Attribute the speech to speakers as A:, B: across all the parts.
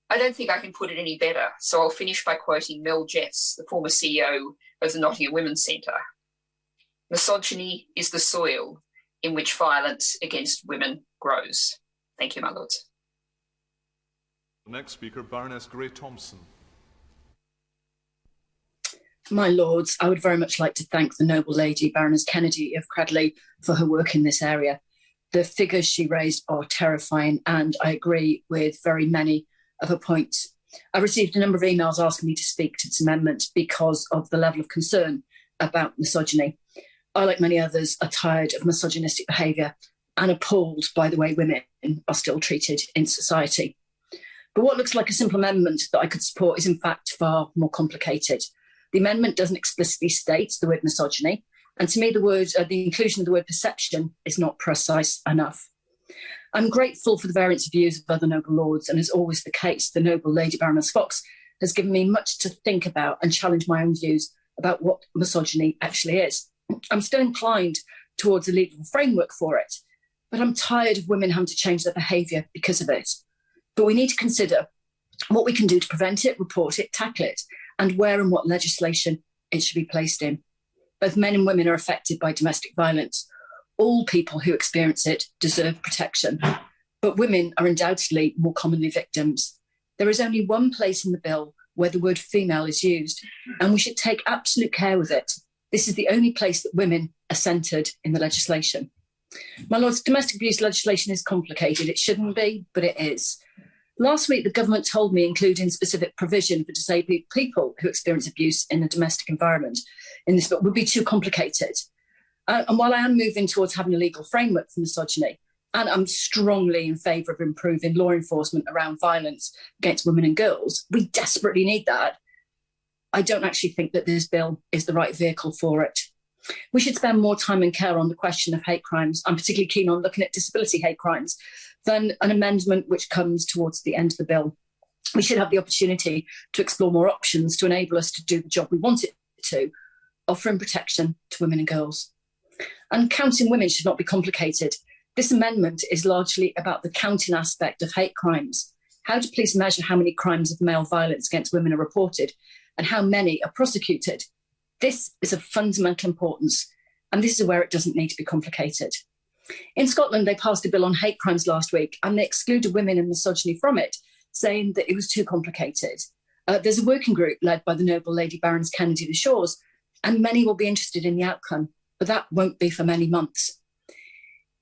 A: I don't think I can put it any better, so I'll finish by quoting Mel Jeffs, the former CEO of the Nottingham Women's Centre. Misogyny is the soil in which violence against women grows. Thank you, my lords.
B: The next speaker, Baroness Grey Thompson.
C: My lords, I would very much like to thank the noble lady, Baroness Kennedy of Cradley, for her work in this area. The figures she raised are terrifying, and I agree with very many of her points. I received a number of emails asking me to speak to this amendment because of the level of concern about misogyny. I, like many others, are tired of misogynistic behaviour and appalled by the way women are still treated in society. But what looks like a simple amendment that I could support is in fact far more complicated. The amendment doesn't explicitly state the word misogyny, and to me the inclusion of the word perception is not precise enough. I'm grateful for the variance of views of other noble lords, and as always the case, the noble Lady Baroness Fox has given me much to think about and challenge my own views about what misogyny actually is. I'm still inclined towards a legal framework for it, but I'm tired of women having to change their behaviour because of it. But we need to consider what we can do to prevent it, report it, tackle it, and where and what legislation it should be placed in. Both men and women are affected by domestic violence. All people who experience it deserve protection, but women are undoubtedly more commonly victims. There is only one place in the bill where the word female is used, and we should take absolute care with it. This is the only place that women are centred in the legislation. My lords, domestic abuse legislation is complicated. It shouldn't be, but it is. Last week, the government told me including specific provision for disabled people who experience abuse in a domestic environment in this bill would be too complicated. And while I am moving towards having a legal framework for misogyny, and I'm strongly in favour of improving law enforcement around violence against women and girls, we desperately need that. I don't actually think that this bill is the right vehicle for it. We should spend more time and care on the question of hate crimes. I'm particularly keen on looking at disability hate crimes than an amendment which comes towards the end of the bill. We should have the opportunity to explore more options to enable us to do the job we want it to, offering protection to women and girls. And counting women should not be complicated. This amendment is largely about the counting aspect of hate crimes. How do police measure how many crimes of male violence against women are reported and how many are prosecuted? This is of fundamental importance, and this is where it doesn't need to be complicated. In Scotland, they passed a bill on hate crimes last week, and they excluded women and misogyny from it, saying that it was too complicated. There's a working group led by the noble Lady Baroness Kennedy of the Shores, and many will be interested in the outcome, but that won't be for many months.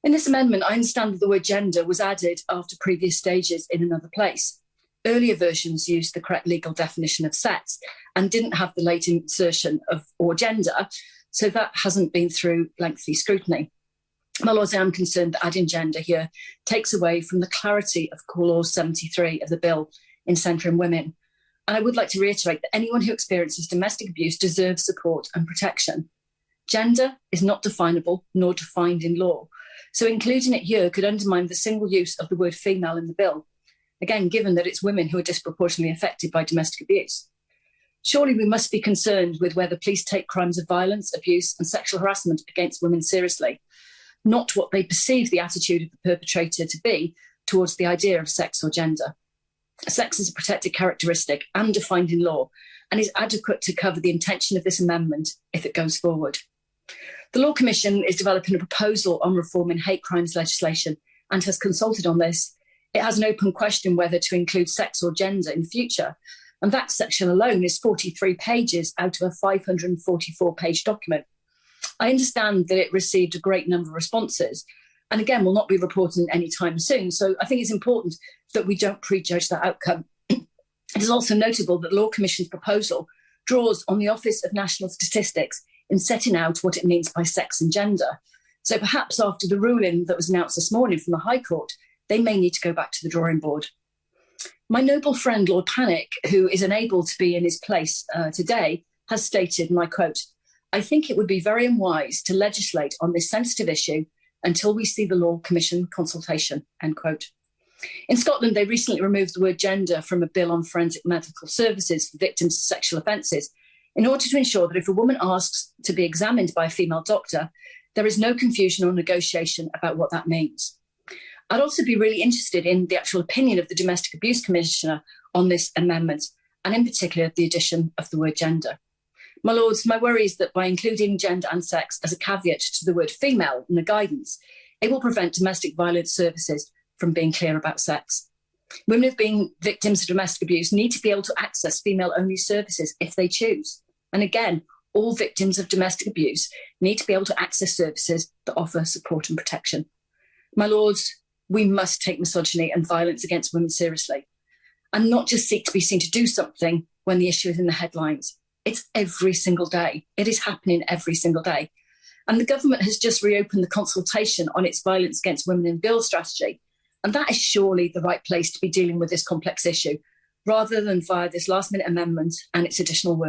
C: In this amendment, I understand that the word gender was added after previous stages in another place. Earlier versions used the correct legal definition of sex and didn't have the late insertion of or gender, so that hasn't been through lengthy scrutiny. My lords, I am concerned that adding gender here takes away from the clarity of Clause 73 of the bill in centering women. And I would like to reiterate that anyone who experiences domestic abuse deserves support and protection. Gender is not definable nor defined in law, so including it here could undermine the single use of the word female in the bill, again, given that it's women who are disproportionately affected by domestic abuse. Surely we must be concerned with whether police take crimes of violence, abuse and sexual harassment against women seriously, not what they perceive the attitude of the perpetrator to be towards the idea of sex or gender. Sex is a protected characteristic and defined in law and is adequate to cover the intention of this amendment if it goes forward. The Law Commission is developing a proposal on reforming hate crimes legislation and has consulted on this. It has an open question whether to include sex or gender in future, and that section alone is 43 pages out of a 544-page document. I understand that it received a great number of responses, and again, will not be reporting anytime soon, so I think it's important that we don't prejudge that outcome. It is also notable that the Law Commission's proposal draws on the Office of National Statistics in setting out what it means by sex and gender. So perhaps after the ruling that was announced this morning from the High Court, they may need to go back to the drawing board. My noble friend, Lord Panic, who is unable to be in his place today, has stated, and I quote, "I think it would be very unwise to legislate on this sensitive issue until we see the Law Commission consultation," end quote. In Scotland, they recently removed the word gender from a bill on forensic medical services for victims of sexual offences in order to ensure that if a woman asks to be examined by a female doctor, there is no confusion or negotiation about what that means. I'd also be really interested in the actual opinion of the Domestic Abuse Commissioner on this amendment, and in particular, the addition of the word gender. My Lords, my worry is that by including gender and sex as a caveat to the word female in the guidance, it will prevent domestic violence services from being clear about sex. Women who've been victims of domestic abuse need to be able to access female-only services if they choose. And again, all victims of domestic abuse need to be able to access services that offer support and protection. My Lords, we must take misogyny and violence against women seriously and not just seek to be seen to do something when the issue is in the headlines. It's every single day. It is happening every single day. And the government has just reopened the consultation on its violence against women and girls strategy. And that is surely the right place to be dealing with this complex issue, rather than via this last-minute amendment and its additional word.